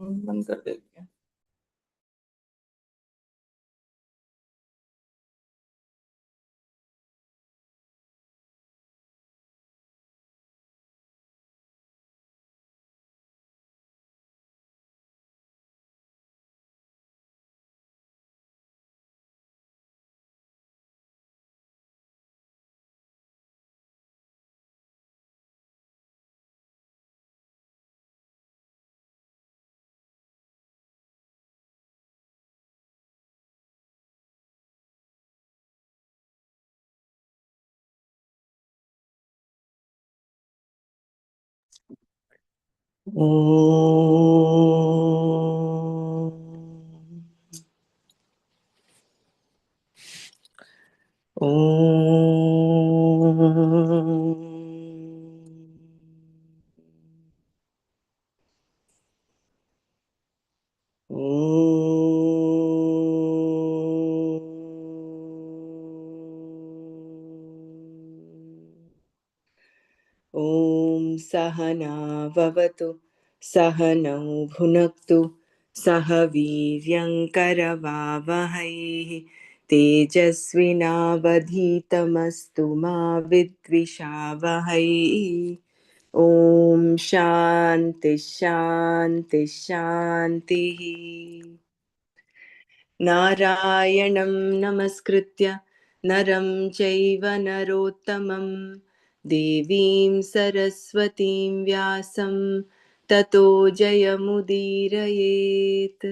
बंद कर दे क्या? ॐ सहना भवतु सहनौ भुनक्तु सह वीर्यङ्करवावहै तेजस्विनावधीतमस्तु मा विद्विषावहै ॐ शान्ति शान्ति शान्तिः नारायणं नमस्कृत्य नरं चैव नरोत्तमं देवीं सरस्वतीं व्यासं ततो जयमुदीरयेत्।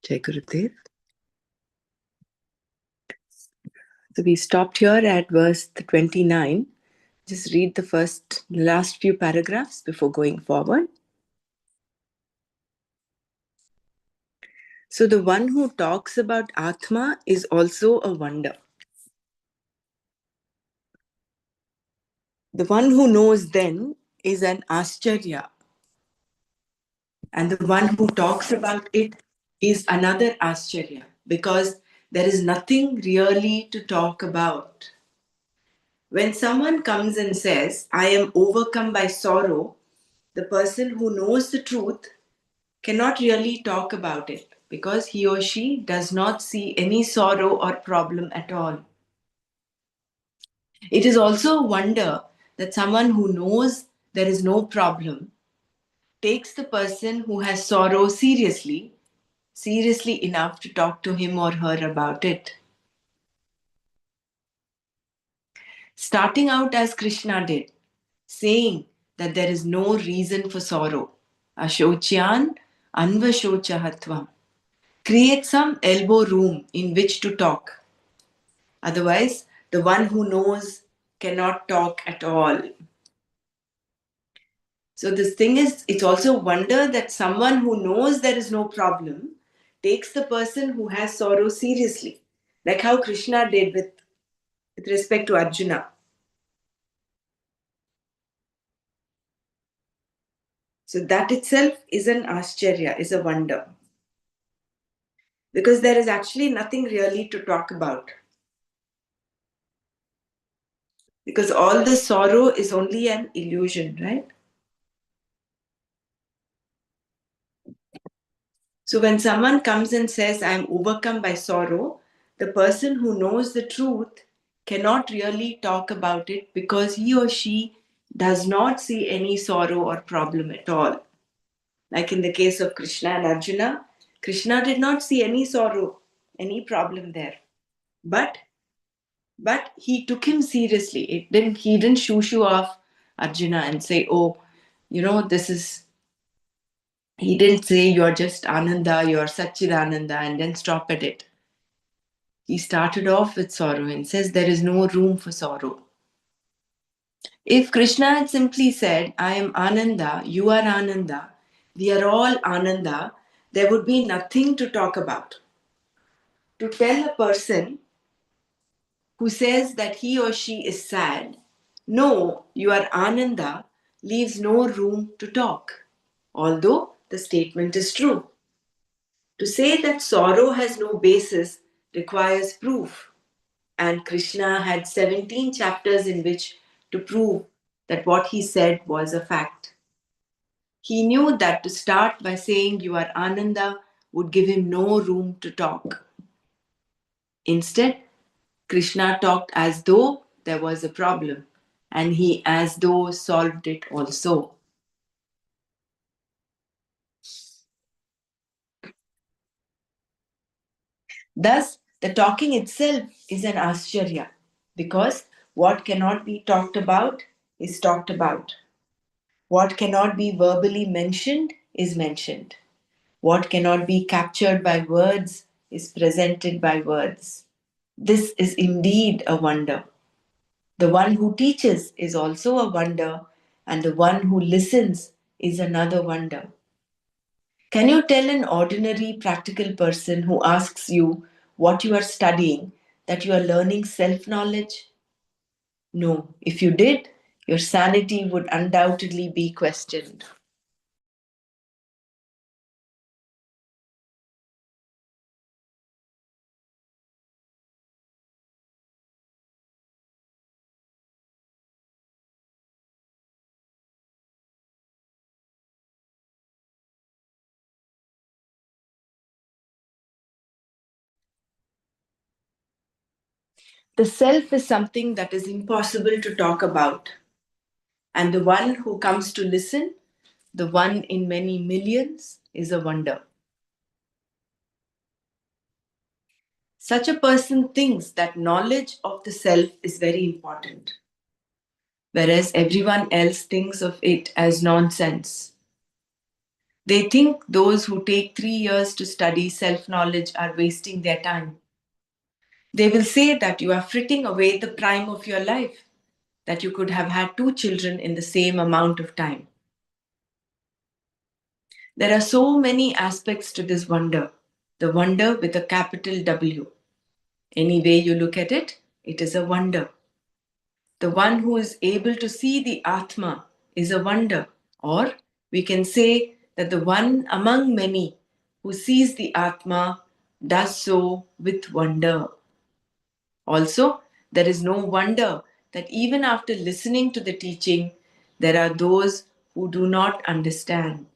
Jai Gurudev. So we stopped here at verse 29. Just read the last few paragraphs before going forward. So the one who talks about Atma is also a wonder. The one who knows then is an Ascharya. And the one who talks about it is another Ascharya, because there is nothing really to talk about. When someone comes and says, I am overcome by sorrow, the person who knows the truth cannot really talk about it because he or she does not see any sorrow or problem at all. It is also a wonder that someone who knows there is no problem takes the person who has sorrow seriously enough to talk to him or her about it. Starting out as Krishna did, saying that there is no reason for sorrow. Ashocyan anvashochahatvam. Create some elbow room in which to talk. Otherwise, the one who knows cannot talk at all. So this thing is, it's also a wonder that someone who knows there is no problem takes the person who has sorrow seriously, like how Krishna did with respect to Arjuna. So that itself is an ascharya, is a wonder. Because there is actually nothing really to talk about. Because all the sorrow is only an illusion, right? So when someone comes and says, I am overcome by sorrow, the person who knows the truth cannot really talk about it because he or she does not see any sorrow or problem at all. Like in the case of Krishna and Arjuna, Krishna did not see any sorrow, any problem there. But But he took him seriously. He didn't shoo off Arjuna and say, oh, this is, he didn't say you're just Ananda, you're Satchidananda, and then stop at it. He started off with sorrow and says there is no room for sorrow. If Krishna had simply said, I am Ananda, you are Ananda, we are all Ananda, there would be nothing to talk about. To tell a person who says that he or she is sad, no, you are Ananda, leaves no room to talk, although the statement is true. To say that sorrow has no basis requires proof, and Krishna had 17 chapters in which to prove that what he said was a fact. He knew that to start by saying you are Ananda would give him no room to talk. Instead, Krishna talked as though there was a problem, and he as though solved it also. Thus, the talking itself is an ascharya, because what cannot be talked about is talked about. What cannot be verbally mentioned is mentioned. What cannot be captured by words is presented by words. This is indeed a wonder. The one who teaches is also a wonder, and the one who listens is another wonder. Can you tell an ordinary practical person who asks you what you are studying that you are learning self knowledge? No, if you did, your sanity would undoubtedly be questioned. The self is something that is impossible to talk about, and the one who comes to listen, the one in many millions, is a wonder. Such a person thinks that knowledge of the self is very important, whereas everyone else thinks of it as nonsense. They think those who take 3 years to study self knowledge are wasting their time. They will say that you are fritting away the prime of your life, that you could have had 2 children in the same amount of time. There are so many aspects to this wonder, the wonder with a capital W. Any way you look at it, it is a wonder. The one who is able to see the Atma is a wonder. Or we can say that the one among many who sees the Atma does so with wonder. Also, there is no wonder that even after listening to the teaching, there are those who do not understand.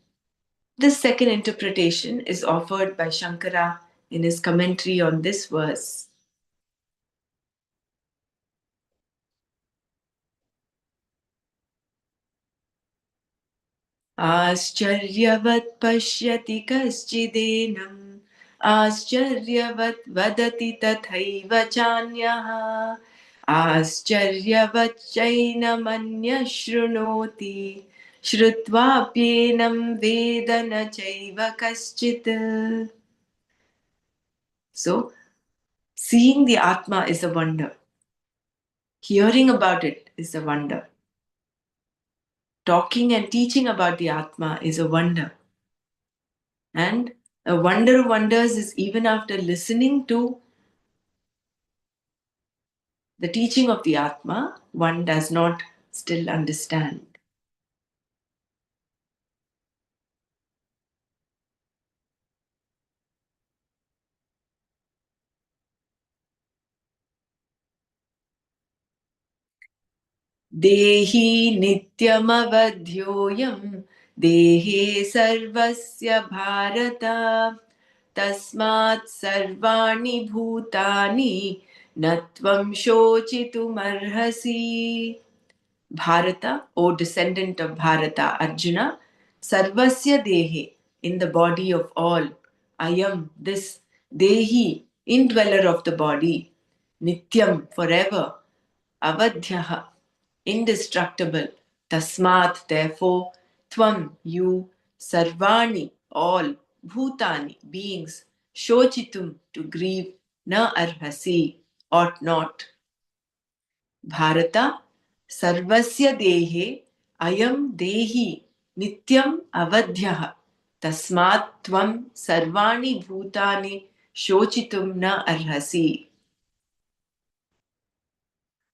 This second interpretation is offered by Shankara in his commentary on this verse. आश्चर्यवत् पश्यति कश्चिदेनम् आश्चर्यवत् वदति तथैव चान्यः आश्चर्यवच्चैनमन्यः शृणोति श्रुत्वाप्येनं वेद न चैव कश्चित्. So, seeing the Atma is a wonder. Hearing about it is a wonder. Talking and teaching about the Atma is a wonder. And a wonder of wonders is even after listening to the teaching of the Atma, one does not still understand. देहि नित्यमवध्योऽयं देहे सर्वस्य भारत तस्मात् सर्वाणि भूतानि न त्वं शोचितुमर्हसि. Bharata, O descendant of Bharata, Arjuna, Sarvasya Dehe, in the body of all, I am this Dehi, indweller of the body. Nityam, forever. Avadhyaha, indestructible. Tasmat, therefore. Tvam, you. Sarvani, all. Bhutani, beings. Shochitum, to grieve. Na arhasi, ought not. Bharata, sarvasya dehe, ayam dehi, nityam avadhyah. Tasmat tvam sarvani bhutani shochitum na arhasi.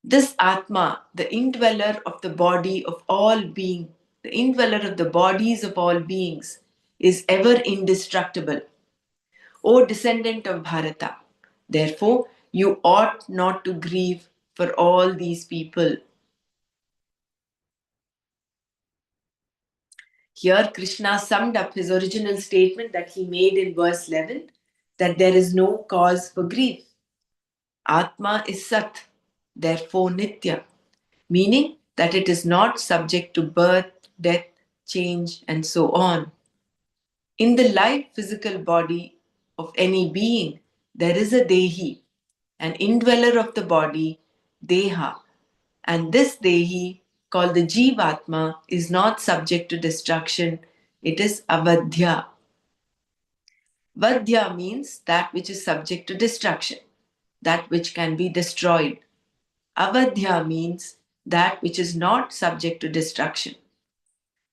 This Atma, the indweller of the body of all being, the indweller of the bodies of all beings, is ever indestructible. O descendant of Bharata, therefore you ought not to grieve for all these people. Here, Krishna summed up his original statement that he made in verse 11, that there is no cause for grief. Atma is Sat, therefore Nitya, meaning that it is not subject to birth, death, change, and so on. In the light physical body of any being, there is a Dehi, an indweller of the body, Deha, and this Dehi, called the Jivatma, is not subject to destruction, it is Avadhya. Vadhya means that which is subject to destruction, that which can be destroyed. Avadhya means that which is not subject to destruction.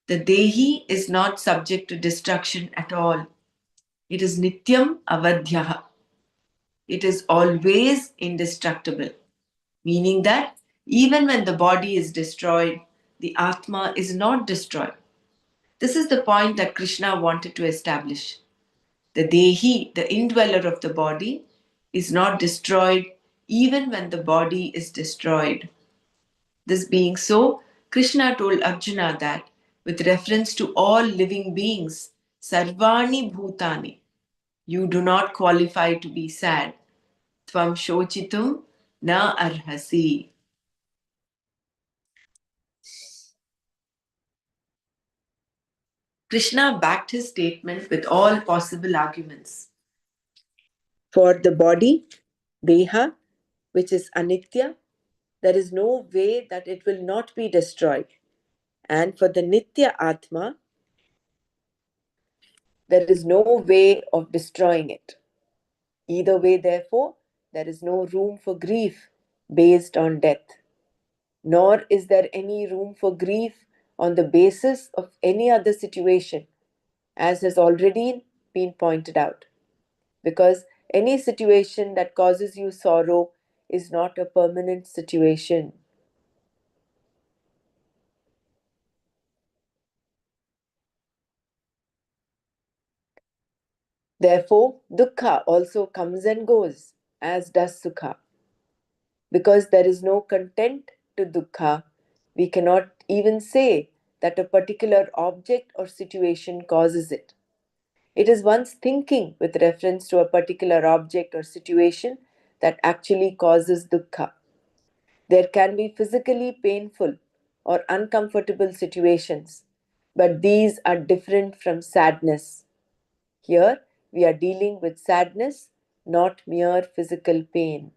The Dehi is not subject to destruction at all. It is Nityam Avadhyaha. It is always indestructible, meaning that even when the body is destroyed, the Atma is not destroyed. This is the point that Krishna wanted to establish. The Dehi, the indweller of the body, is not destroyed even when the body is destroyed. This being so, Krishna told Arjuna that with reference to all living beings, Sarvani Bhutani, you do not qualify to be sad. Tvam shochitum na arhasi. Krishna backed his statement with all possible arguments. For the body, Deha, which is Anitya, there is no way that it will not be destroyed. And for the Nitya Atma, there is no way of destroying it. Either way, therefore, there is no room for grief based on death, nor is there any room for grief on the basis of any other situation, as has already been pointed out. Because any situation that causes you sorrow is not a permanent situation. Therefore, dukkha also comes and goes, as does sukha. Because there is no content to dukkha, we cannot even say that a particular object or situation causes it. It is one's thinking with reference to a particular object or situation that actually causes dukkha. There can be physically painful or uncomfortable situations, but these are different from sadness. Here, we are dealing with sadness, not mere physical pain.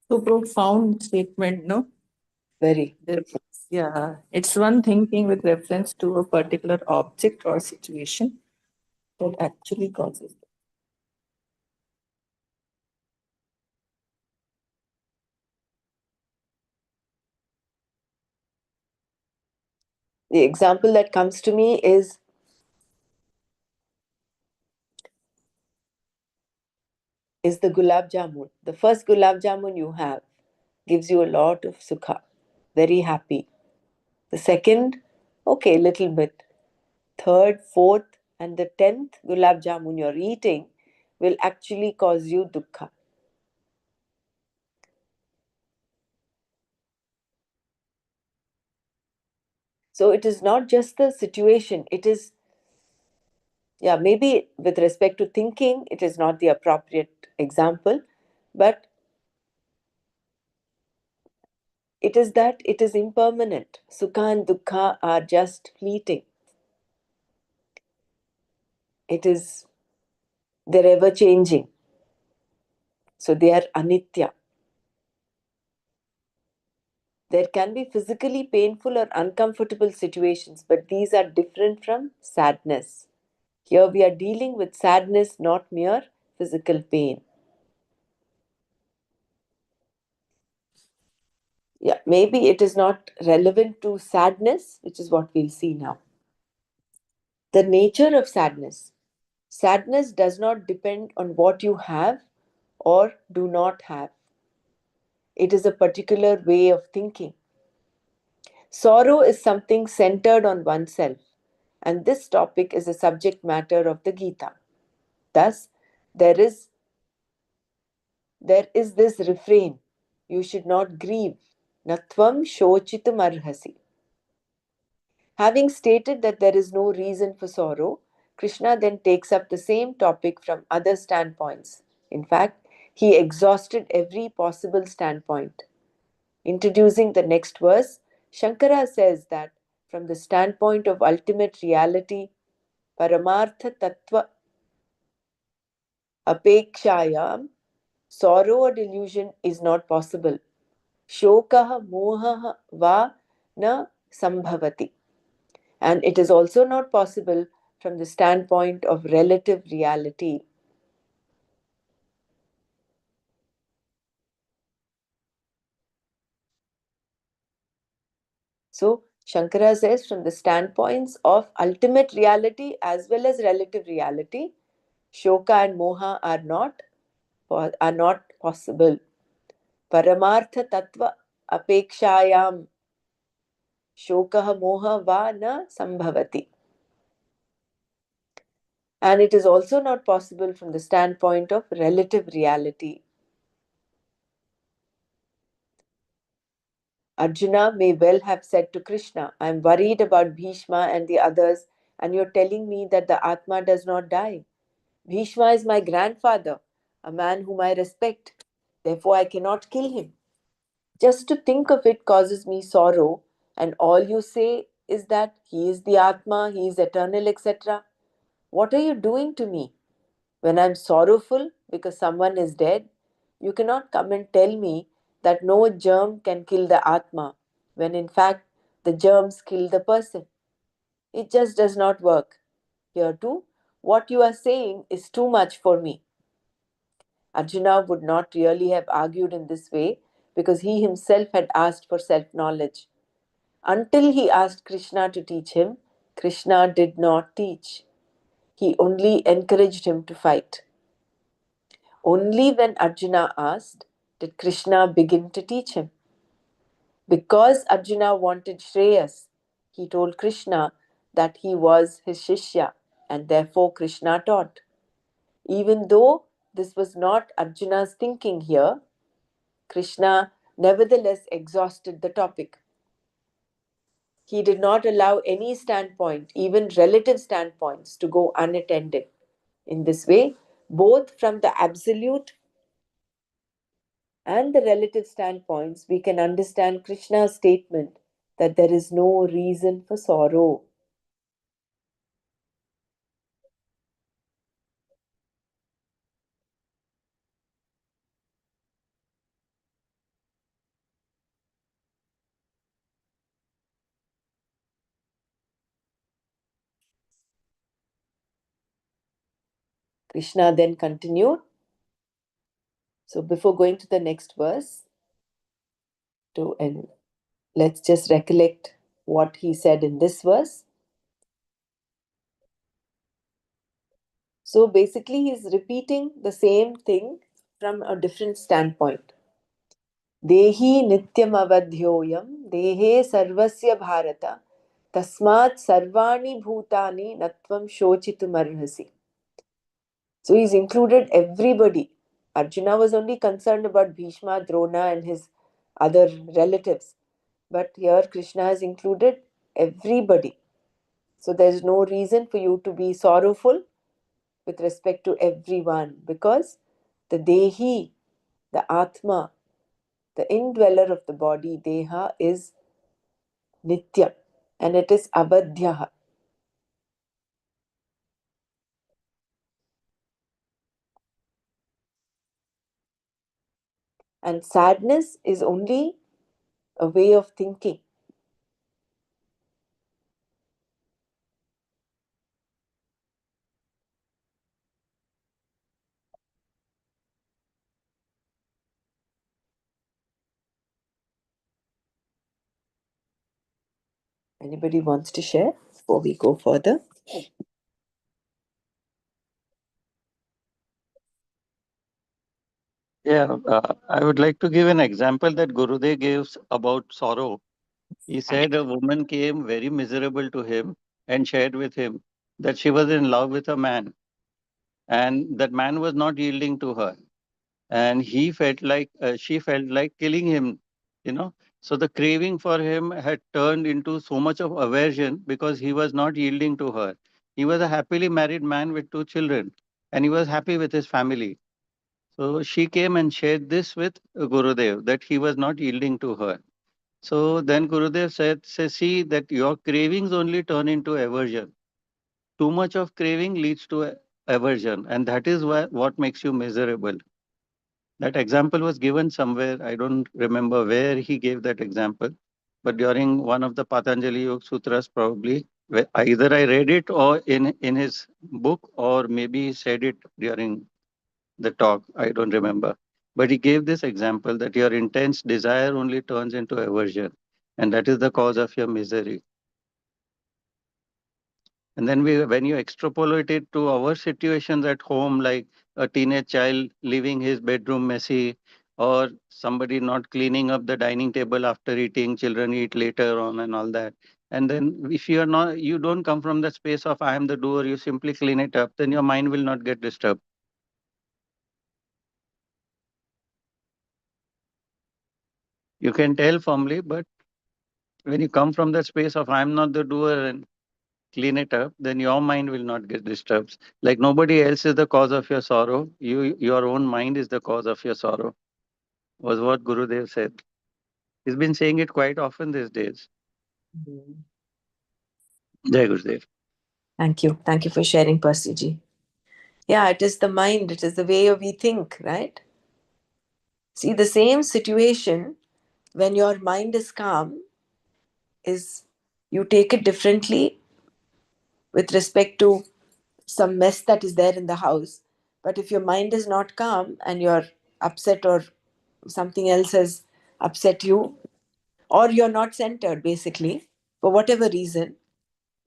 So profound statement, no? Very. Yeah, it's one thinking with reference to a particular object or situation that actually causes it. The example that comes to me is the gulab jamun. The first gulab jamun you have gives you a lot of sukha, very happy. The second, okay, little bit. Third, fourth, and the 10th gulab jamun you're eating will actually cause you dukkha. So it is not just the situation, it is, yeah, maybe with respect to thinking, it is not the appropriate example, but It is that it is impermanent. Sukha and dukkha are just fleeting. It is, they're ever changing. So they are anitya. There can be physically painful or uncomfortable situations, but these are different from sadness. Here we are dealing with sadness, not mere physical pain. Yeah, maybe it is not relevant to sadness, which is what we'll see now. The nature of sadness. Sadness does not depend on what you have or do not have. It is a particular way of thinking. Sorrow is something centered on oneself, and this topic is a subject matter of the Gita. Thus, there is this refrain: you should not grieve. Natvam shochitum arhasi. Having stated that there is no reason for sorrow, Krishna then takes up the same topic from other standpoints. In fact, he exhausted every possible standpoint. Introducing the next verse, Shankara says that from the standpoint of ultimate reality, Paramartha Tattva Apekshayam, sorrow or delusion is not possible. Shokaha mohaha va na sambhavati. And it is also not possible from the standpoint of relative reality. So, Shankara says from the standpoints of ultimate reality as well as relative reality, Shoka and Moha are not possible. Paramartha Tattva Apekshayam Shokaha Moha Va Na Sambhavati. And it is also not possible from the standpoint of relative reality. Arjuna may well have said to Krishna, I am worried about Bhishma and the others, and you're telling me that the Atma does not die. Bhishma is my grandfather, a man whom I respect. Therefore, I cannot kill him. Just to think of it causes me sorrow, and all you say is that he is the Atma, he is eternal, etc. What are you doing to me? When I am sorrowful because someone is dead, you cannot come and tell me that no germ can kill the Atma, when in fact the germs kill the person. It just does not work. Here too, what you are saying is too much for me. Arjuna would not really have argued in this way because he himself had asked for self knowledge. Until he asked Krishna to teach him, Krishna did not teach. He only encouraged him to fight. Only when Arjuna asked did Krishna begin to teach him. Because Arjuna wanted Shreyas, he told Krishna that he was his Shishya and therefore Krishna taught. Even though this was not Arjuna's thinking here, Krishna nevertheless exhausted the topic. He did not allow any standpoint, even relative standpoints, to go unattended. In this way, both from the absolute and the relative standpoints, we can understand Krishna's statement that there is no reason for sorrow. Krishna then continued. So, before going to the next verse, and let's just recollect what he said in this verse. So, basically, he's repeating the same thing from a different standpoint. देही नित्यमवध्योऽयं देहे सर्वस्य भारत तस्मात् सर्वाणि भूतानि न त्वं शोचितुमर्हसि. So he's included everybody. Arjuna was only concerned about Bhishma, Drona and his other relatives. But here Krishna has included everybody. So there's no reason for you to be sorrowful with respect to everyone because the Dehi, the Atma, The indweller of the body, Deha, is Nitya, and it is Abadhyaha. And sadness is only a way of thinking. Anybody wants to share before we go further? Yeah, I would like to give an example that Gurudev gives about sorrow. He said a woman came very miserable to him and shared with him that she was in love with a man and that man was not yielding to her. And she felt like killing him, you know. So the craving for him had turned into so much of aversion because he was not yielding to her. He was a happily married man with two children and he was happy with his family. So she came and shared this with Gurudev that he was not yielding to her. So then Gurudev said, see that your cravings only turn into aversion. Too much of craving leads to aversion, and that is what makes you miserable. That example was given somewhere. I don't remember where he gave that example, but during one of the Patanjali Yoga Sutras, probably either I read it or in his book, or maybe he said it during the talk. I don't remember, but he gave this example that your intense desire only turns into aversion, and that is the cause of your misery. And then when you extrapolate it to our situations at home, like a teenage child leaving his bedroom messy, or somebody not cleaning up the dining table after eating, children eat later on, and all that. And then if you are not, you don't come from the space of I am the doer, you simply clean it up, then your mind will not get disturbed. You can tell firmly, but when you come from the space of I am not the doer and clean it up, then your mind will not get disturbed. Like nobody else is the cause of your sorrow. Your own mind is the cause of your sorrow, was what Gurudev said. He's been saying it quite often these days. Mhm. Jai Gurudev. Thank you. Thank you for sharing, Percy ji. Yeah, it is the mind, it is the way we think, right? See, the same situation, when your mind is calm, is you take it differently with respect to some mess that is there in the house. But if your mind is not calm and you're upset, or something else has upset you, or you're not centered basically, for whatever reason,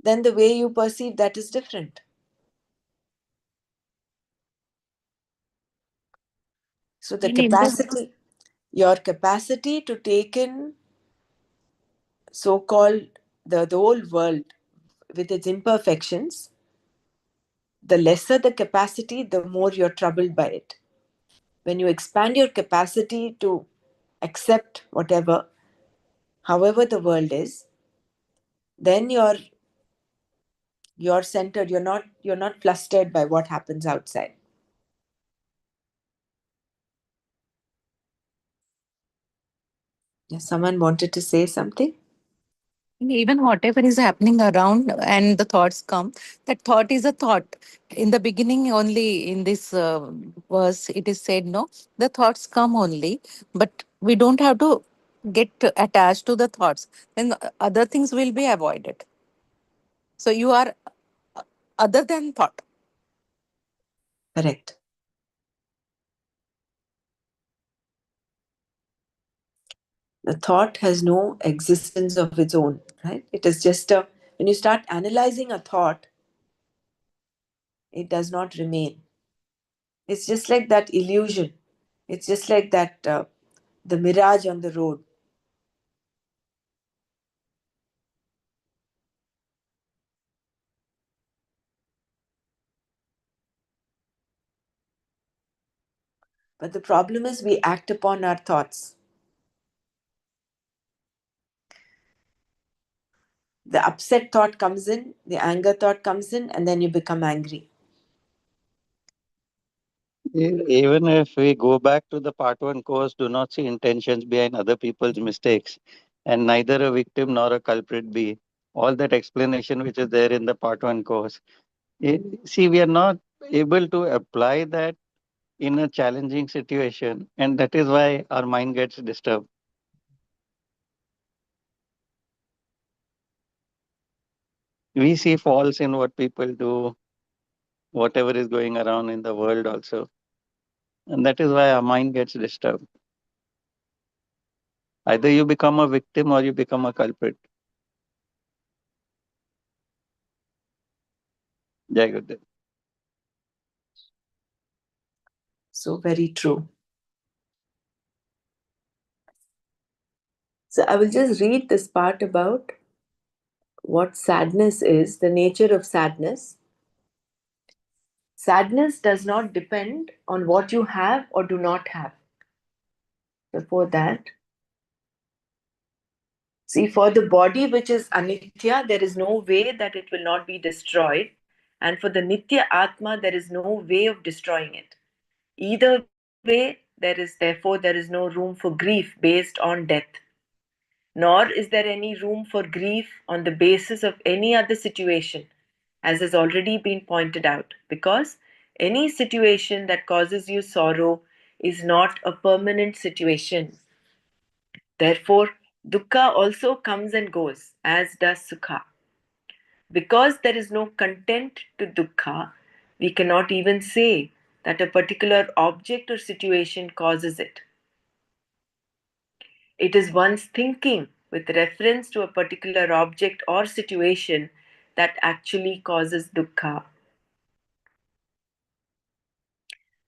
then the way you perceive that is different. So the And in this, capacity, your capacity to take in so called the whole world with its imperfections, the lesser the capacity, the more you're troubled by it. When you expand your capacity to accept whatever, however the world is, then you're centered, you're not flustered by what happens outside. Yes, someone wanted to say something. even whatever is happening around and the thoughts come, that thought is a thought. In the beginning, only in this verse, it is said, no, the thoughts come only, but we don't have to get attached to the thoughts. Then other things will be avoided. So you are other than thought. Correct. The thought has no existence of its own, right? It is just a, when you start analyzing a thought, it does not remain. It's just like that illusion. It's just like that, the mirage on the road. But the problem is we act upon our thoughts. The upset thought comes in, the anger thought comes in, and then you become angry. Even if we go back to the part one course, do not see intentions behind other people's mistakes, and neither a victim nor a culprit be. All that explanation which is there in the part one course. See, we are not able to apply that in a challenging situation, and that is why our mind gets disturbed. We see faults in what people do, whatever is going around in the world, also, and that is why our mind gets disturbed. Either you become a victim or you become a culprit. Jai Gurudev. So very true. So I will just read this part about what sadness is, the nature of sadness. Sadness does not depend on what you have or do not have. Before that, see, for the body which is anitya, there is no way that it will not be destroyed. And for the nitya atma, there is no way of destroying it. Either way, therefore, there is no room for grief based on death. Nor is there any room for grief on the basis of any other situation, as has already been pointed out, because any situation that causes you sorrow is not a permanent situation. Therefore, dukkha also comes and goes, as does sukha. Because there is no content to dukkha, we cannot even say that a particular object or situation causes it. It is one's thinking with reference to a particular object or situation that actually causes dukkha.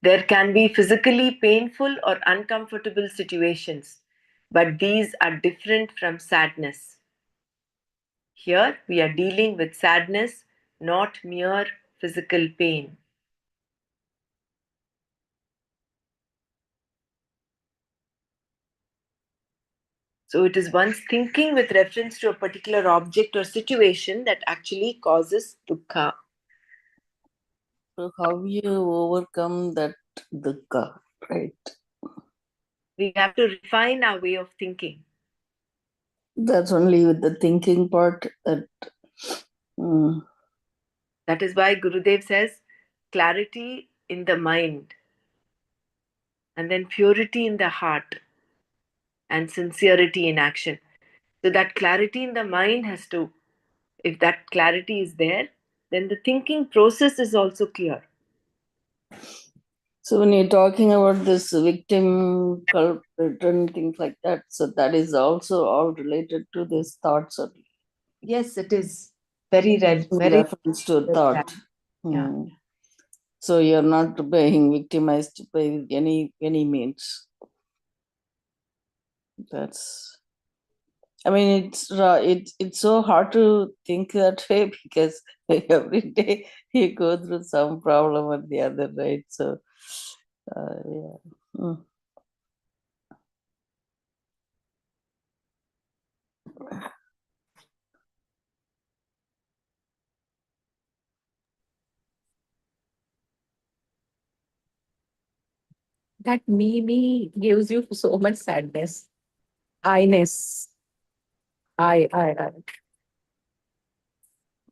There can be physically painful or uncomfortable situations, but these are different from sadness. Here we are dealing with sadness, not mere physical pain. So it is one's thinking with reference to a particular object or situation that actually causes dukkha. So how you overcome that dukkha, right? We have to refine our way of thinking. That's only with the thinking part that. That is why Gurudev says clarity in the mind, and then purity in the heart, and sincerity in action. So that clarity in the mind has to, if that clarity is there, then the thinking process is also clear. So when you're talking about this victim, culprit, and things like that, so that is also all related to these thoughts or Yes, it is very red, in very reference to a well thought. said. Yeah. So you're not being victimized by any means. That's. I mean, it's so hard to think that way because every day you go through some problem or the other, right? So, yeah. Mm. That me gives you so much sadness. I-ness. I.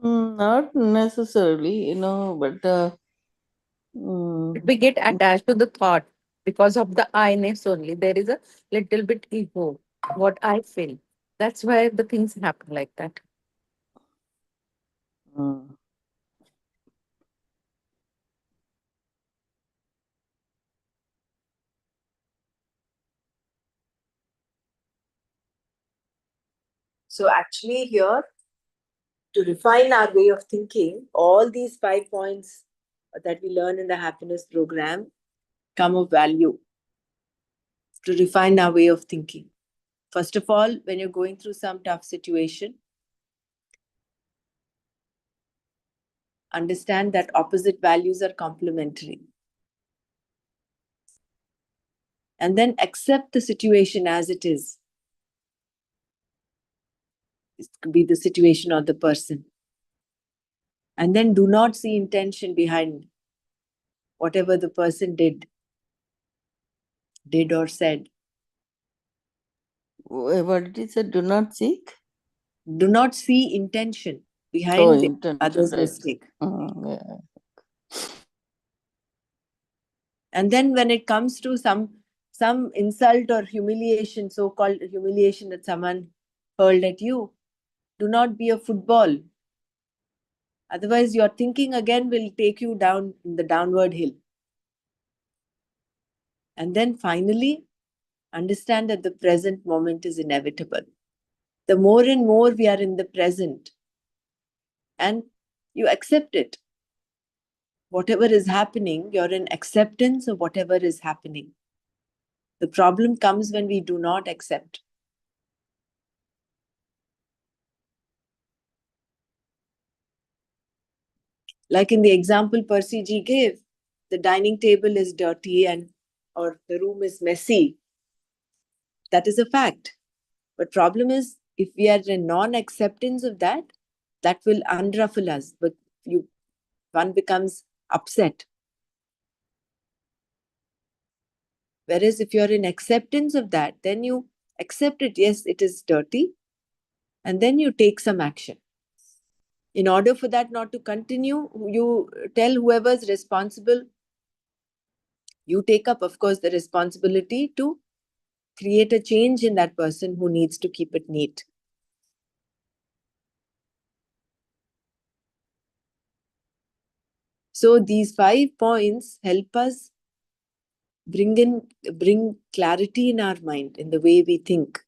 Not necessarily, but mm, We get attached to the thought because of the I-ness only. There is a little bit ego, what I feel. That's why the things happen like that. mm. So actually here, to refine our way of thinking, all these 5 points that we learn in the happiness program come of value to refine our way of thinking. First of all, when you're going through some tough situation, understand that opposite values are complementary. And then accept the situation as it is. It could be the situation or the person. And then do not see intention behind. whatever the person did or said. What did he say? Do not seek? Do not see intention Oh, behind the intention, other's right. mistake. Yeah. And then when it comes to some insult or humiliation, so-called humiliation that someone hurled at you, do not be a football. Otherwise, your thinking again will take you down in the downward hill. And then finally, understand that the present moment is inevitable. The more and more we are in the present and you accept it, whatever is happening, you're in acceptance of whatever is happening. The problem comes when we do not accept. Like in the example Percy G gave, the dining table is dirty or the room is messy. That is a fact. But problem is, if we are in non-acceptance of that, that will unruffle us. But one becomes upset. Whereas if you're in acceptance of that, then you accept it. Yes, it is dirty. And then you take some action. In order for that not to continue, you tell whoever's responsible, you take up, of course, the responsibility to create a change in that person who needs to keep it neat. So these 5 points help us bring clarity in our mind, in the way we think,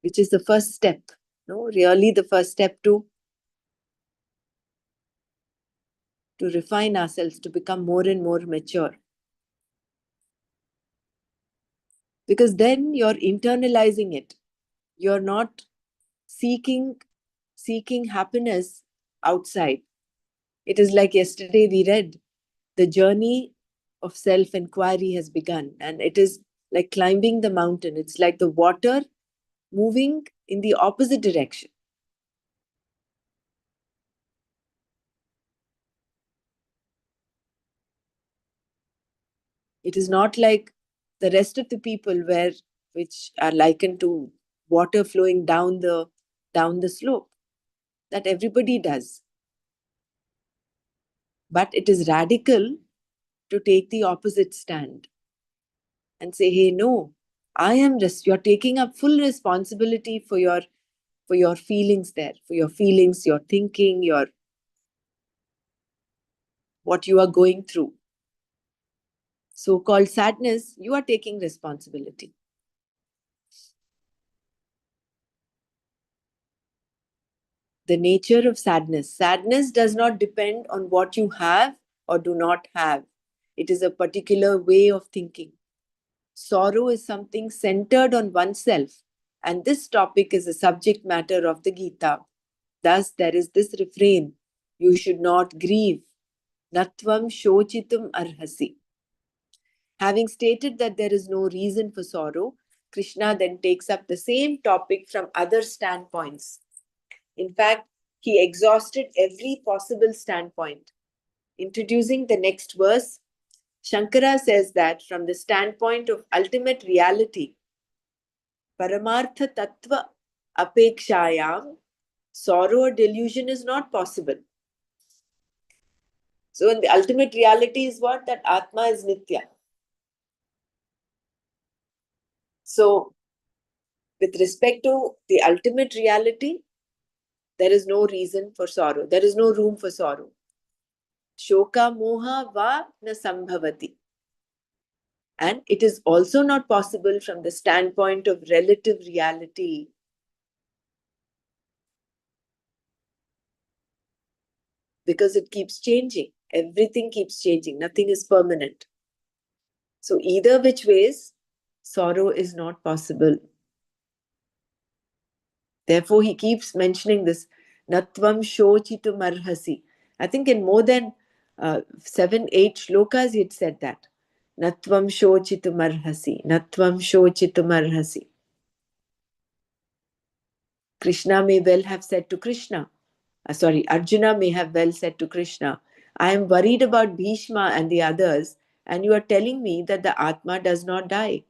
which is the first step. No, really the first step to refine ourselves, to become more and more mature. Because then you're internalizing it. You're not seeking happiness outside. It is like yesterday we read, the journey of self-inquiry has begun, and it is like climbing the mountain. It's like the water moving in the opposite direction. It is not like the rest of the people which are likened to water flowing down the slope, that everybody does. But it is radical to take the opposite stand and say, hey, no, you're taking up full responsibility for your feelings there, for your feelings, your thinking, what you are going through. So-called sadness, you are taking responsibility. The nature of sadness. Sadness does not depend on what you have or do not have. It is a particular way of thinking. Sorrow is something centered on oneself, and this topic is a subject matter of the Gita. Thus, there is this refrain, you should not grieve. Natvam shochitum arhasi. Having stated that there is no reason for sorrow, Krishna then takes up the same topic from other standpoints. In fact, he exhausted every possible standpoint. Introducing the next verse, Shankara says that from the standpoint of ultimate reality, Paramartha Tattva Apekshayam, sorrow or delusion is not possible. So, in the ultimate reality is what? That Atma is Nitya. So, with respect to the ultimate reality, there is no reason for sorrow. There is no room for sorrow. Shoka moha va na sambhavati. And it is also not possible from the standpoint of relative reality. Because it keeps changing. Everything keeps changing. Nothing is permanent. So either which ways, sorrow is not possible. Therefore, he keeps mentioning this, Natvam shochitum arhasi. I think in more than 7, 8 shlokas he had said that. Natvam shochitum arhasi. Natvam shochitum arhasi. Krishna may well have said to Krishna, Arjuna may have well said to Krishna, I am worried about Bhishma and the others, and you are telling me that the Atma does not die.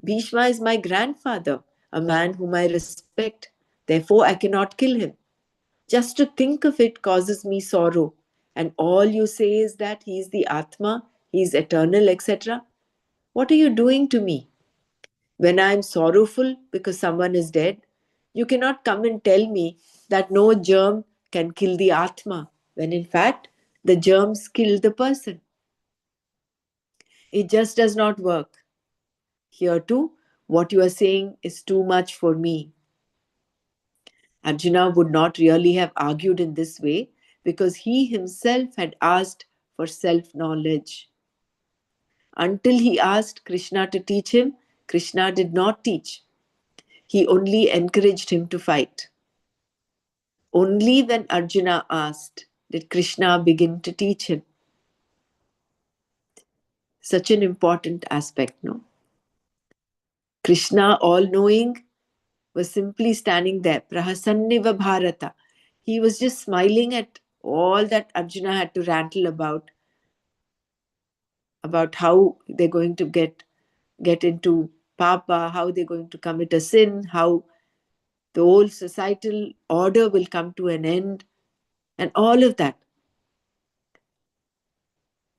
Bhishma is my grandfather, a man whom I respect. Therefore, I cannot kill him. Just to think of it causes me sorrow. And all you say is that he is the Atma, he is eternal, etc. What are you doing to me? When I am sorrowful because someone is dead, you cannot come and tell me that no germ can kill the Atma, when in fact the germs kill the person. It just does not work. Here too, what you are saying is too much for me. Arjuna would not really have argued in this way because he himself had asked for self knowledge. Until he asked Krishna to teach him, Krishna did not teach. He only encouraged him to fight. Only when Arjuna asked did Krishna begin to teach him. Such an important aspect, no? Krishna, all knowing, was simply standing there, Prahasanniva Bharata. He was just smiling at all that Arjuna had to rantle about how they're going to get into papa, how they're going to commit a sin, how the whole societal order will come to an end, and all of that.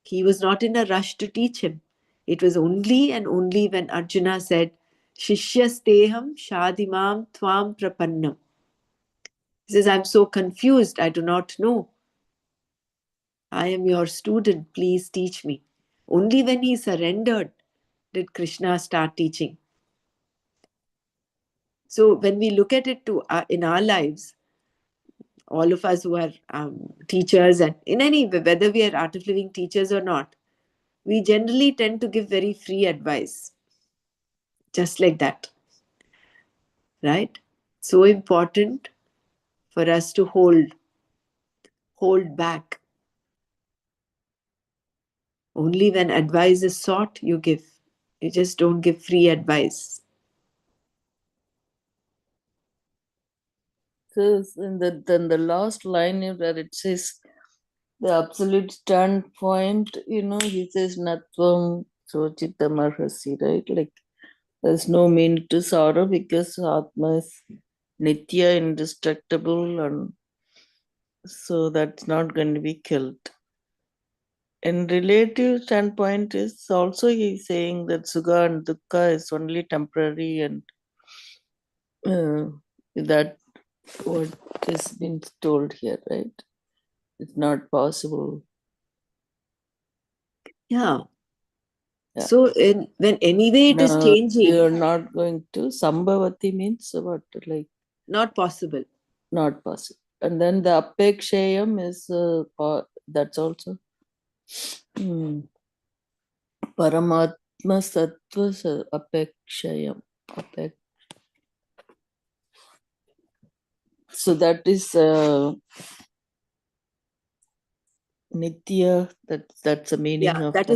He was not in a rush to teach him. It was only and only when Arjuna said, Shishyasteham Shadimam Tvam Prapannam. He says, I'm so confused, I do not know. I am your student, please teach me. Only when he surrendered did Krishna start teaching. So when we look at it in our lives, all of us who are teachers, and in any way, whether we are art of living teachers or not, we generally tend to give very free advice. Just like that. Right? So important for us to hold back. Only when advice is sought, you give. You just don't give free advice. So then the last line where it says the absolute standpoint, he says Natvam Sochitamarhasi, right? Like there's no meaning to sorrow because Atma is Nitya, indestructible, and so that's not going to be killed. And relative standpoint is also he's saying that Sugha and Dukkha is only temporary, and that what is been told here, right? It's not possible. Yeah. Yeah. So when anyway it is No, changing, you're not going to. Sambhavati means what? Like not possible. not possible. And then the apekshayam is that's also Paramatma Sattva apekshayam. Apek. So that is Nitya. That's the meaning of that.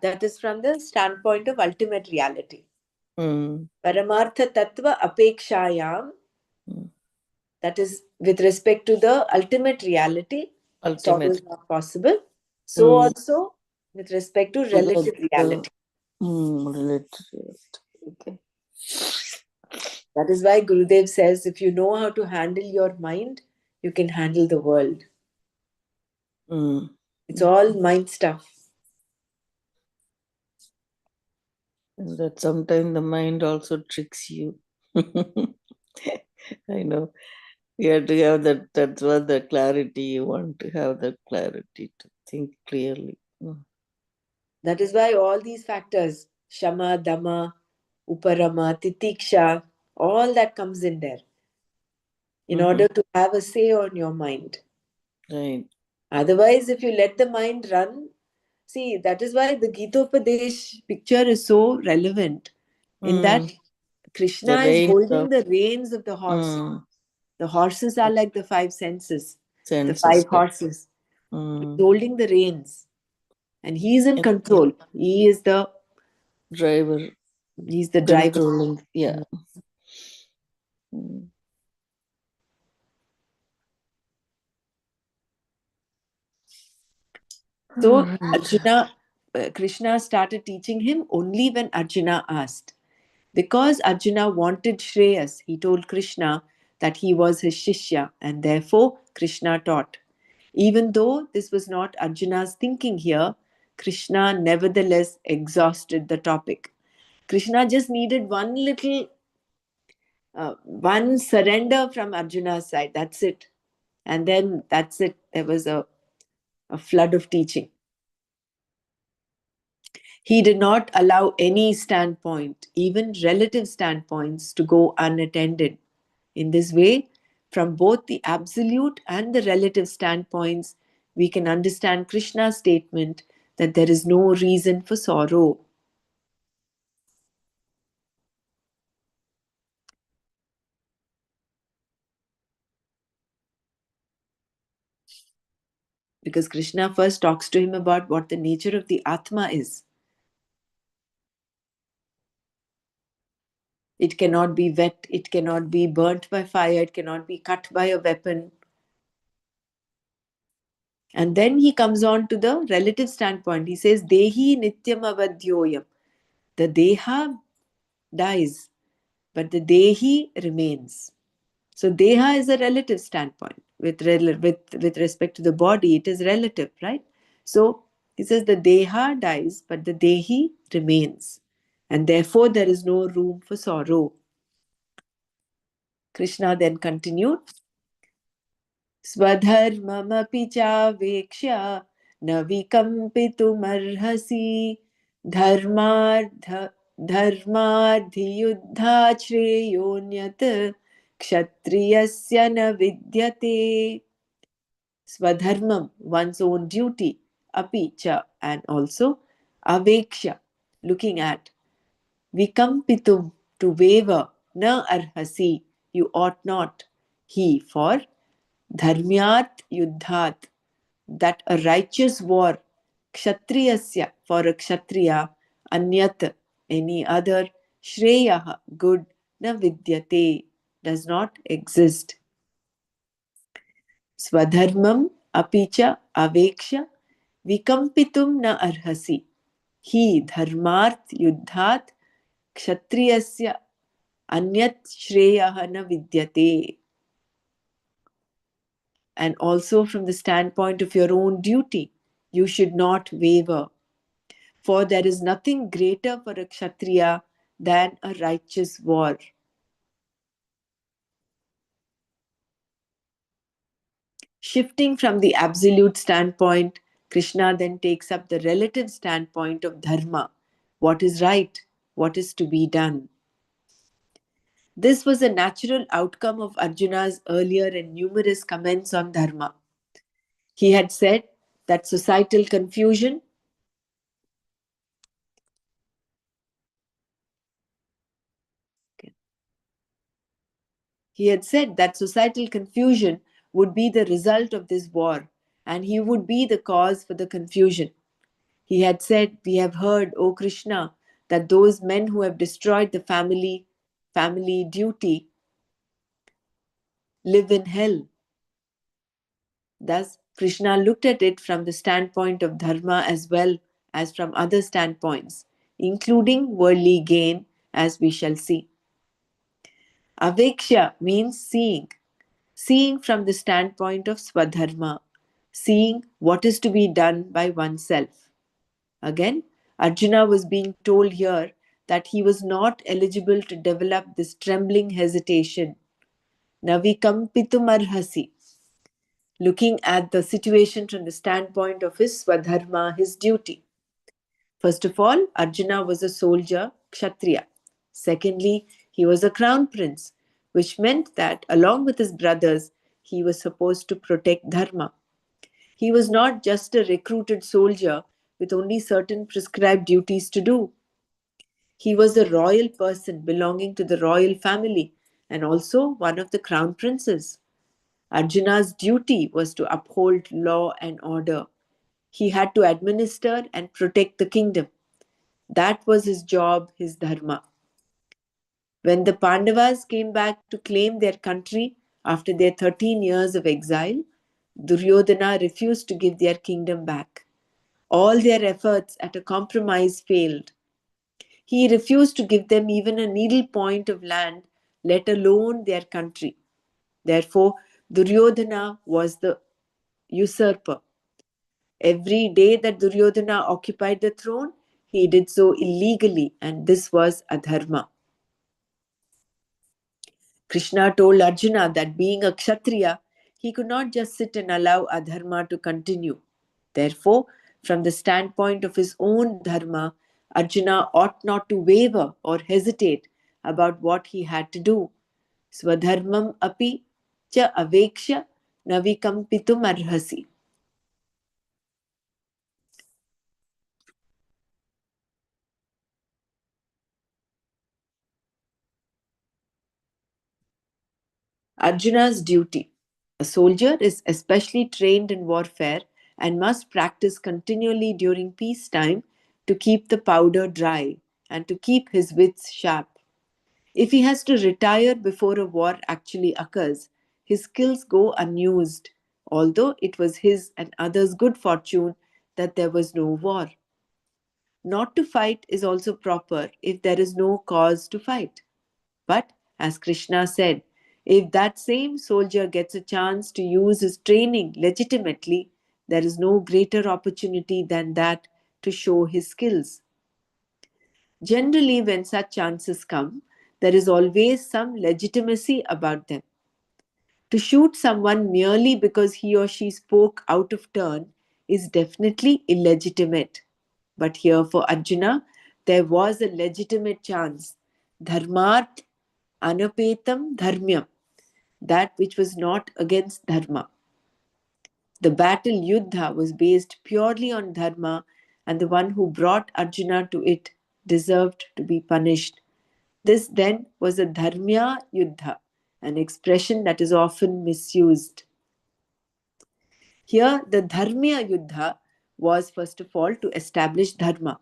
That is from the standpoint of ultimate reality. Mm. Paramartha Tattva Apekshayam, Mm. that is with respect to the ultimate reality, sorrow Ultimate. is not possible. So also with respect to So that relative reality. related. Okay. That is why Gurudev says, if you know how to handle your mind, you can handle the world. Mm. It's all mind stuff. And that sometimes the mind also tricks you. I know. You have to have that. That's what the clarity you want to have, the clarity to think clearly. That is why all these factors, Shama, Dama, Uparama, Titiksha, all that comes in there in Mm-hmm. order to have a say on your mind. Right. Otherwise, if you let the mind run, see, that is why the Gita Upadesh picture is so relevant in that The Krishna is range holding of the reins of the horse. The horses are like the five senses, the senses, five right? horses. He's holding the reins and he is in And the control. driver He's the driver. controlling. Yeah. Mm. So Right. Krishna started teaching him only when Arjuna asked. Because Arjuna wanted Shreyas, he told Krishna that he was his Shishya, and therefore Krishna taught. Even though this was not Arjuna's thinking here, Krishna nevertheless exhausted the topic. Krishna just needed one surrender from Arjuna's side. That's it. And then that's it. There was a flood of teaching. He did not allow any standpoint, even relative standpoints, to go unattended. In this way, from both the absolute and the relative standpoints, we can understand Krishna's statement that there is no reason for sorrow. Because Krishna first talks to him about what the nature of the Atma is. It cannot be wet, it cannot be burnt by fire, it cannot be cut by a weapon. And then he comes on to the relative standpoint. He says, Dehi nityam avadyoyam. The Deha dies, but the Dehi remains. So Deha is a relative standpoint. With respect to the body, it is relative, right? So he says the Deha dies, but the Dehi remains. And therefore there is no room for sorrow. Krishna then continued, स्वधर्ममपि चावेक्ष्य न विकम्पितुमर्हसि धर्मार्थ धर्मार्धियुद्धात् श्रेयोऽन्यत् क्षत्रियस्य न विद्यते. Swadharmam, one's own duty, api cha, and also aveksha, looking at, vikampitum, to waver, na arhasi, you ought not, he, for dharmyat yuddhat, that a righteous war, kshatriyasya, for a kshatriya, anyat, any other, shreya, good, na vidyate, does not exist. Swadharmam apicha avekshya vikampitum na arhasi. He dharmarth yuddhat kshatriyasya anyat shreyah na vidyate. And also from the standpoint of your own duty, you should not waver. For there is nothing greater for a kshatriya than a righteous war. Shifting from the absolute standpoint, Krishna then takes up the relative standpoint of dharma, what is right, what is to be done. This was a natural outcome of Arjuna's earlier and numerous comments on dharma. He had said that societal confusion would be the result of this war, and he would be the cause for the confusion. He had said, we have heard, O Krishna, that those men who have destroyed the family duty live in hell. Thus, Krishna looked at it from the standpoint of dharma as well as from other standpoints, including worldly gain, as we shall see. Aveksha means seeing from the standpoint of swadharma, seeing what is to be done by oneself. Again, Arjuna was being told here that he was not eligible to develop this trembling hesitation. Navikampitum arhasi. Looking at the situation from the standpoint of his swadharma, his duty. First of all, Arjuna was a soldier, kshatriya. Secondly, he was a crown prince, which meant that along with his brothers, he was supposed to protect dharma. He was not just a recruited soldier with only certain prescribed duties to do. He was a royal person belonging to the royal family and also one of the crown princes. Arjuna's duty was to uphold law and order. He had to administer and protect the kingdom. That was his job, his dharma. When the Pandavas came back to claim their country after their 13 years of exile, Duryodhana refused to give their kingdom back. All their efforts at a compromise failed. He refused to give them even a needle point of land, let alone their country. Therefore, Duryodhana was the usurper. Every day that Duryodhana occupied the throne, he did so illegally, and this was adharma. Krishna told Arjuna that being a Kshatriya, he could not just sit and allow adharma to continue. Therefore, from the standpoint of his own dharma, Arjuna ought not to waver or hesitate about what he had to do. Swadharmam api cha avekshya navikampitum arhasi. Arjuna's duty. A soldier is especially trained in warfare and must practice continually during peacetime to keep the powder dry and to keep his wits sharp. If he has to retire before a war actually occurs, his skills go unused, although it was his and others' good fortune that there was no war. Not to fight is also proper if there is no cause to fight. But, as Krishna said, if that same soldier gets a chance to use his training legitimately, there is no greater opportunity than that to show his skills. Generally, when such chances come, there is always some legitimacy about them. To shoot someone merely because he or she spoke out of turn is definitely illegitimate. But here for Arjuna, there was a legitimate chance. Dharmart anapetam dharmyam, that which was not against dharma. The battle Yuddha was based purely on dharma, and the one who brought Arjuna to it deserved to be punished. This then was a dharmya yuddha, an expression that is often misused. Here, the dharmya yuddha was first of all to establish dharma.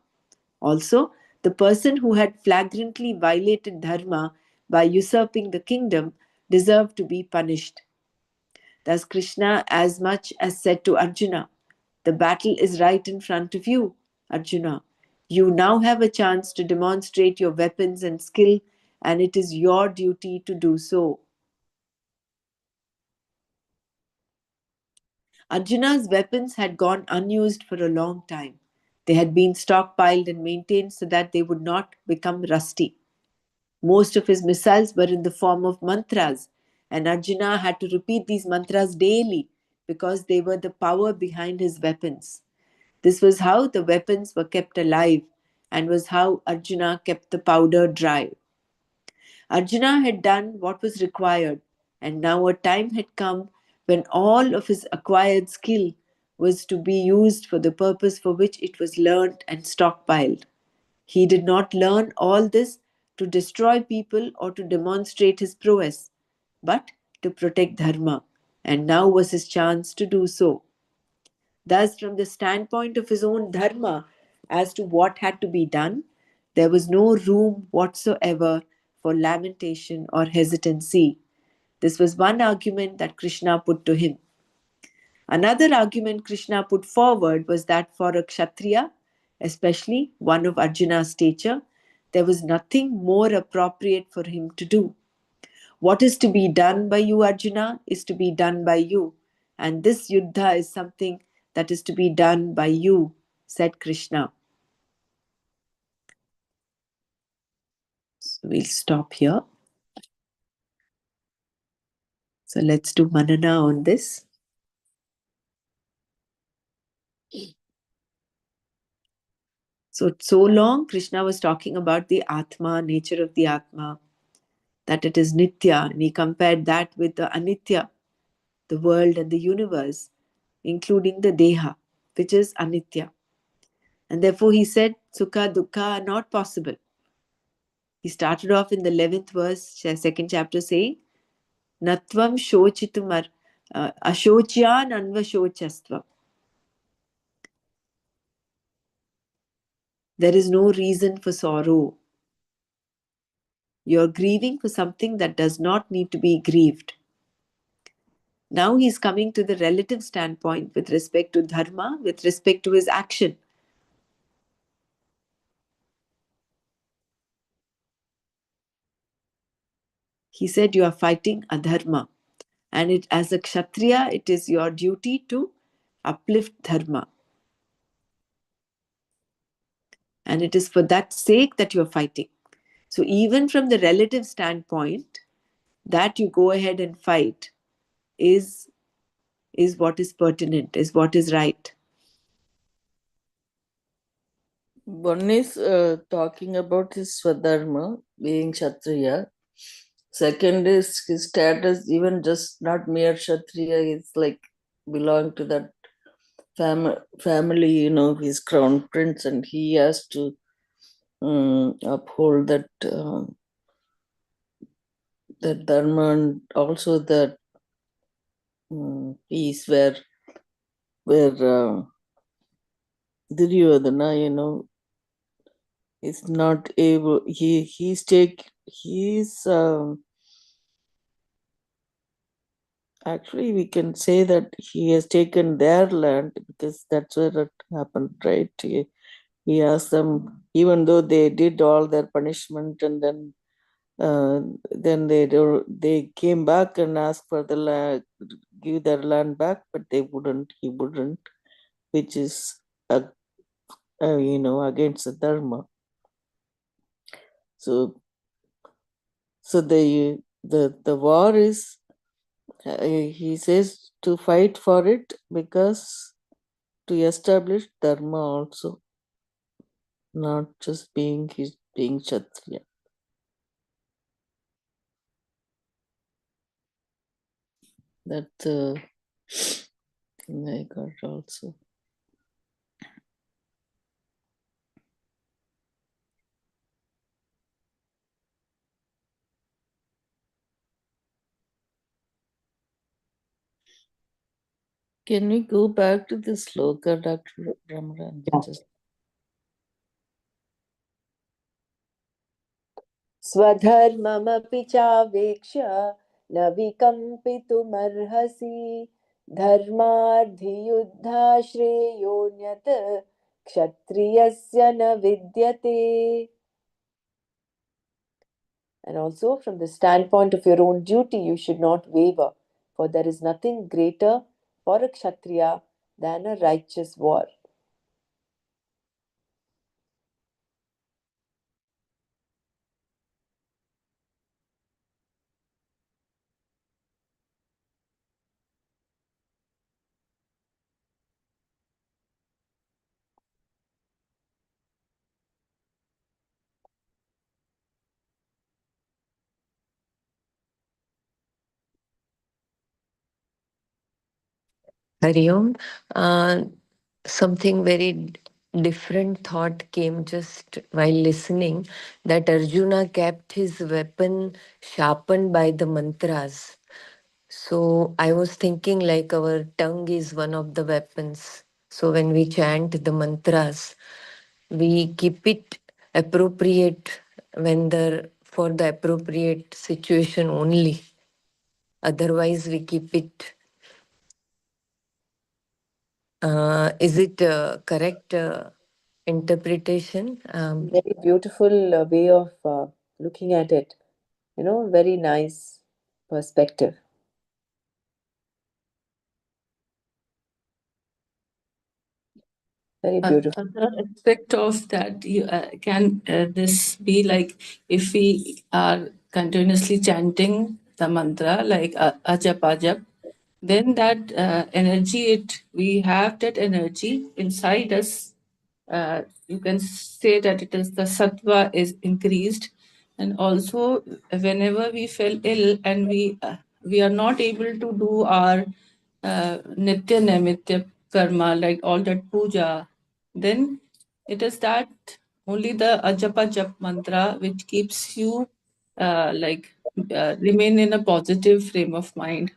Also, the person who had flagrantly violated dharma by usurping the kingdom deserved to be punished. Thus, Krishna as much as said to Arjuna, "The battle is right in front of you, Arjuna. You now have a chance to demonstrate your weapons and skill, and it is your duty to do so." Arjuna's weapons had gone unused for a long time. They had been stockpiled and maintained so that they would not become rusty. Most of his missiles were in the form of mantras, and Arjuna had to repeat these mantras daily because they were the power behind his weapons. This was how the weapons were kept alive and was how Arjuna kept the powder dry. Arjuna had done what was required, and now a time had come when all of his acquired skill was to be used for the purpose for which it was learnt and stockpiled. He did not learn all this to destroy people or to demonstrate his prowess, but to protect Dharma, and now was his chance to do so. Thus, from the standpoint of his own Dharma as to what had to be done, there was no room whatsoever for lamentation or hesitancy. This was one argument that Krishna put to him. Another argument Krishna put forward was that for a Kshatriya, especially one of Arjuna's stature, there was nothing more appropriate for him to do. What is to be done by you, Arjuna, is to be done by you. And this Yuddha is something that is to be done by you, said Krishna. So we'll stop here. So let's do Manana on this. So long Krishna was talking about the Atma, nature of the Atma, that it is Nitya, and he compared that with the Anitya, the world and the universe, including the Deha, which is Anitya. And therefore he said, Sukha, Dukkha are not possible. He started off in the 11th verse, second chapter, saying, Natvam shochitumar ashocyan anvashochastvam. There is no reason for sorrow. You're grieving for something that does not need to be grieved. Now he's coming to the relative standpoint with respect to dharma, with respect to his action. He said, you are fighting adharma. And as a kshatriya, it is your duty to uplift dharma. And it is for that sake that you are fighting. So even from the relative standpoint, that you go ahead and fight is what is pertinent, is what is right. One is talking about his Swadharma, being Kshatriya. Second is his status, even just not mere Kshatriya, he's like belong to that family, he's crown prince, and he has to uphold that dharma, and also that peace where Duryodhana, is not able. He's actually, we can say that he has taken their land, because that's where it happened, right? He asked them, even though they did all their punishment, and then they came back and asked for the land, give their land back, but they wouldn't. He wouldn't, which is against the dharma. So the war is, he says, to fight for it, because to establish dharma also, not just being kshatriya. That thing I got also. Can we go back to the sloka, Dr. Ramaran? Just स्वधर्ममपि चावेक्ष्य न विकम्पितुमर्हसि धर्मार्धियुद्धाश्रेयोऽन्यत् क्षत्रियस्य न विद्यते. And also, from the standpoint of your own duty, you should not waver, for there is nothing greater for a kshatriya than a righteous war. Hari Om. Something very different thought came just while listening, that Arjuna kept his weapon sharpened by the mantras. So I was thinking like our tongue is one of the weapons. So when we chant the mantras, we keep it appropriate when for the appropriate situation only. Otherwise, we keep it. Is it correct interpretation? Very beautiful way of looking at it. Very nice perspective. Very beautiful. Another aspect of that, can this be like, if we are continuously chanting the mantra like ajap ajap, then that energy, we have that energy inside us. You can say that it is the sattva is increased, and also whenever we feel ill and we are not able to do our nitya naimitya karma, like all that puja, then it is that only the ajapa jap mantra which keeps you remain in a positive frame of mind.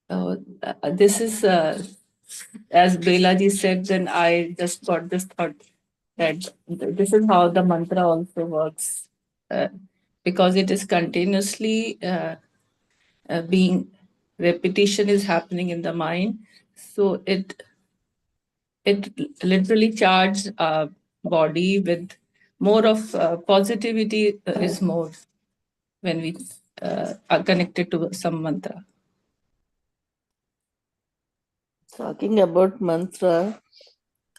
This is, as Belaji said, then I just got this thought that this is how the mantra also works, uh, because it is continuously being, repetition is happening in the mind, so it literally charges our body with more of positivity, is more when we are connected to some mantra. Talking about mantra,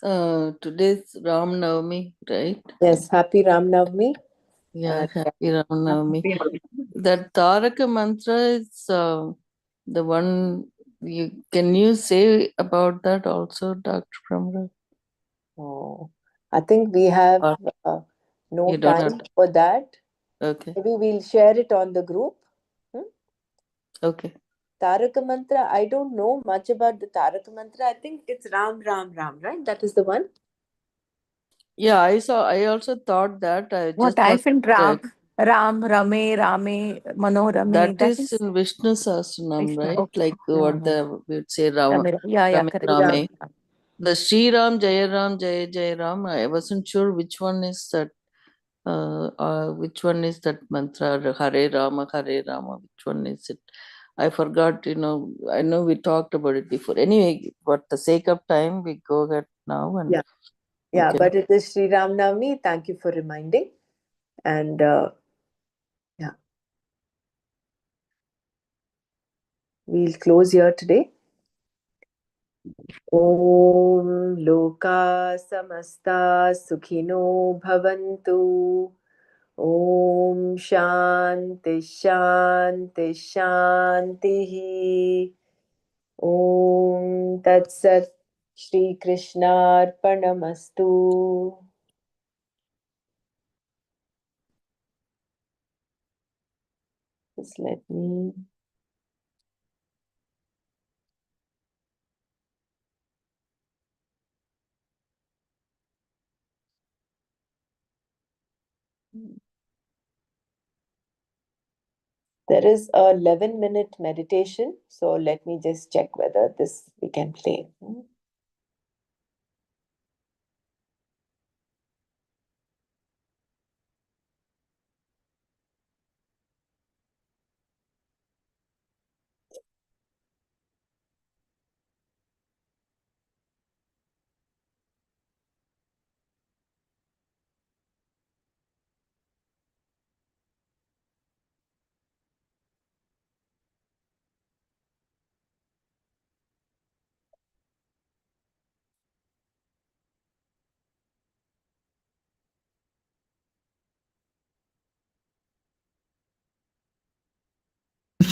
today's Ram Navami, right? Yes, happy Ram Navami. Yeah, happy Ram Navami. That Taraka mantra is the one. Can you say about that also, Dr. Pramra? Oh, I think we have Or no you don't have time for that. Okay. Maybe we'll share it on the group. Okay. Taraka mantra, I don't know much about the Taraka mantra. I think it's Ram, Ram, Ram, right? That is the one. Yeah, I also thought that. I What just I want feel to. Ram, Rame, Rame, Manorame. That That is is in Vishnu Sahasranam, Krishna. right? Okay. Like what we would say Rame. Yeah, Rame correct. Ram. Rame. The Sri Ram, Jaya Ram, Jaya Jaya Ram. I wasn't sure which one is that. Which one is that mantra? Hare Rama, Hare Rama. Which one is it? I forgot. I know we talked about it before. Anyway, for the sake of time, we go ahead now and Yeah. we Yeah, can. but it is Sri Ram Navami. Thank you for reminding. And yeah, we'll close here today. Om Loka Samasta Sukhino Bhavantu. Om Shanti Shanti Shanti. Om Tat Sat Shri Krishna Arpanamastu. Just let me. There is a 11-minute meditation. So let me just check whether this we can play.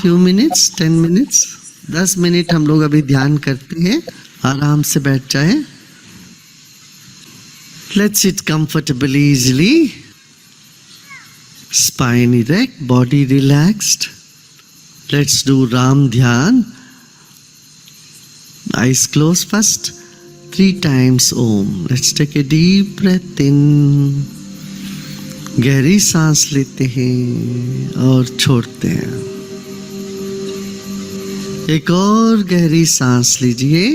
few minutes, 10 minutes, 10 minute हम लोग अभी ध्यान करते हैं. आराम से बैठ जाए. Let's sit comfortably, easily. Spine erect, body relaxed. Let's do Ram Dhyan. Eyes closed first. 3 times Om. Let's take a deep breath in. गहरी सांस लेते हैं और छोड़ते हैं. एक और गहरी सांस लीजिए.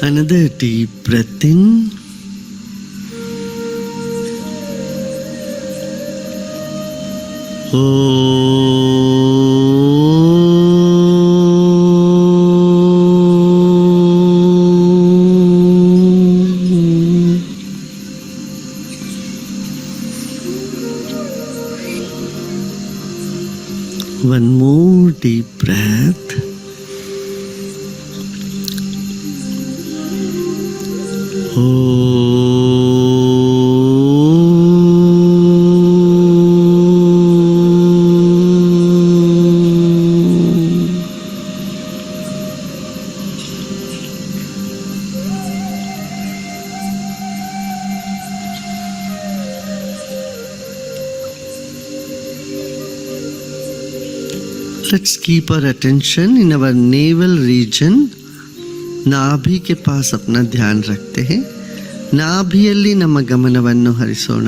Another deep breath in. One more deep breath. Let's keep our attention in our navel region. ನಾಭಿ के पास अपना ध्यान रखते हैं. ನಾಭಿಯಲ್ಲಿ ನಮ್ಮ ಗಮನವನ್ನು ಹರಿಸೋಣ.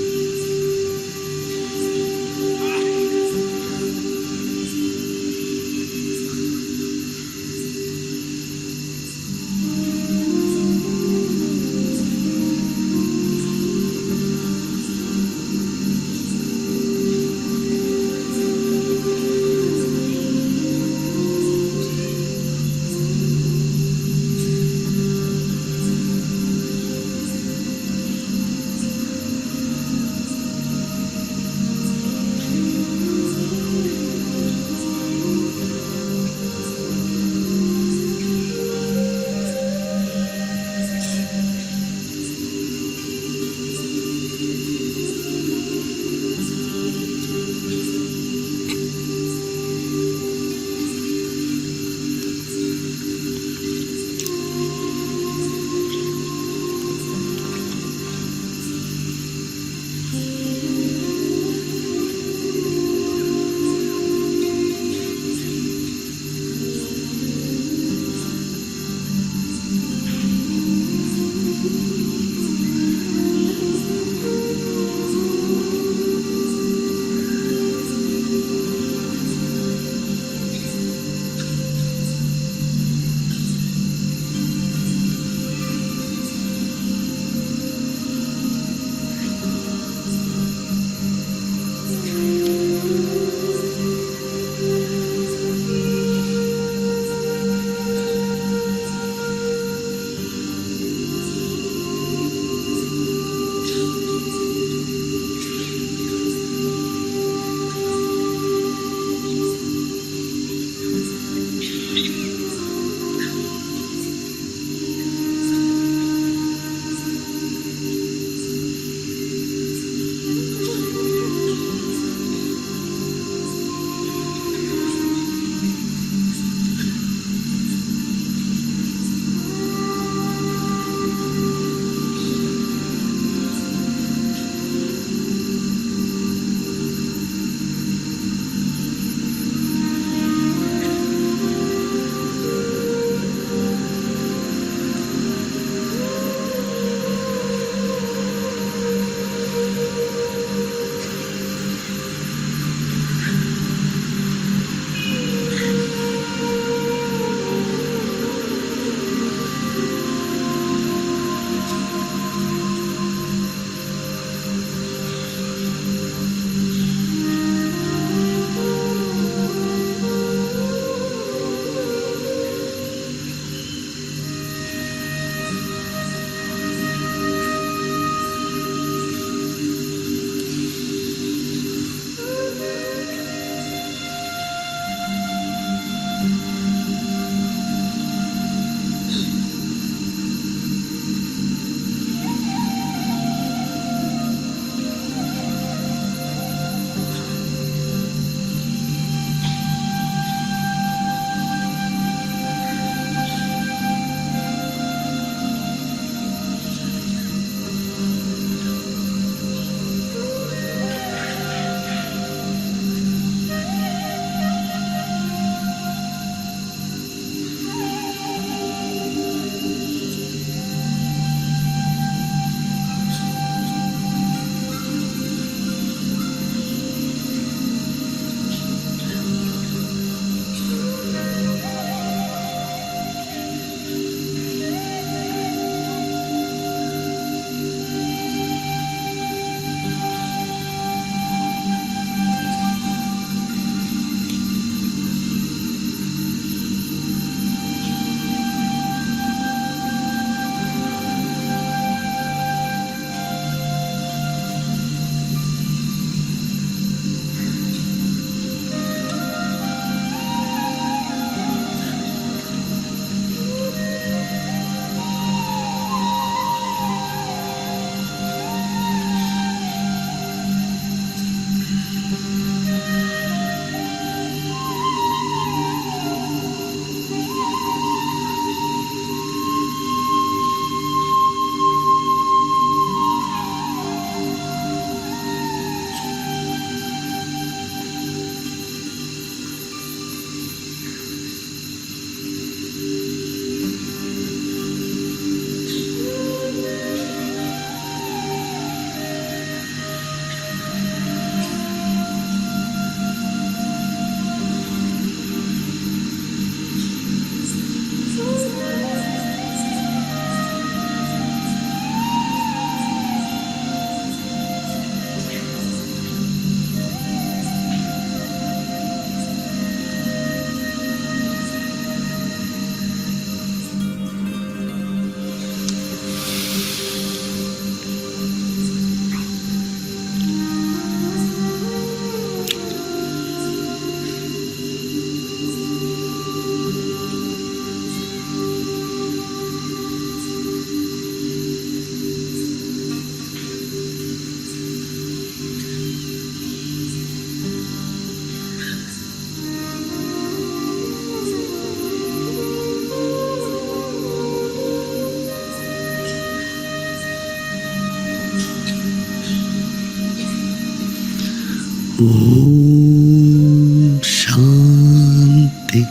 Om Shanti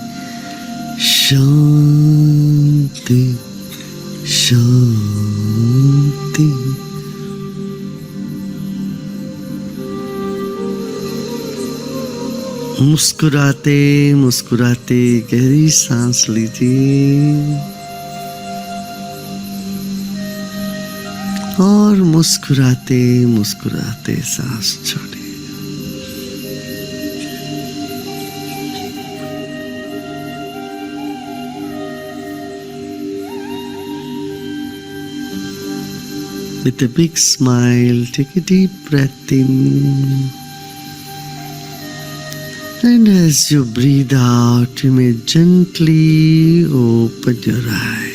Shanti Shanti. मुस्कुराते मुस्कुराते गहरी सांस लीजिए और मुस्कुराते मुस्कुराते सांस छोड़िए. With a big smile, take a deep breath in. And as you breathe out, you may gently open your eyes.